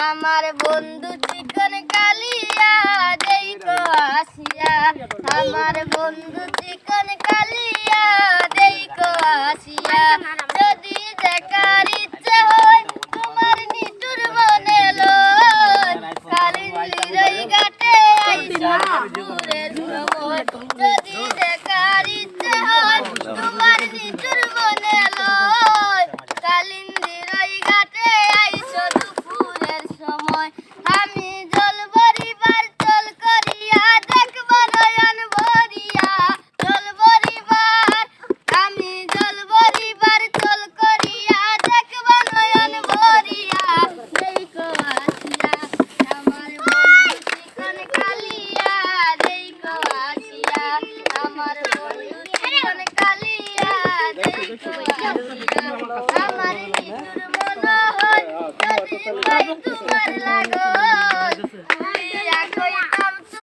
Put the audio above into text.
আমার বন্ধু চিকন কালিয়া দেখো আসিয়া, আমার বন্ধু চিকন কালিয়া দেখো আসিয়া। যদি দেখার ইচ্ছে হয় তোমার নিঠুর মনে লয়, কালিন্দির ওই ঘাটে আইসো দুপুরের সময়। যদি দেখার ইচ্ছে হয় তোমার নিঠুর মনে লয়, কালিন্দির ওই ঘাটে আইসো দুপুরের সময়। আমি জল ভরিবার চল করিয়া দেখব নয়ন ভরিয়া, জল ভরিবার আমি জল ভরিবার চল করিয়া দেখব নয়ন ভরিয়া। দেখো আসিয়া আমার বন্ধু চিকন কালিয়া, দেখো আসিয়া আমার বন্ধু চিকন কালিয়া, দেখো আসিয়া। আমার নিঠুর মনে হয় যদি পাই তোমার লাগো।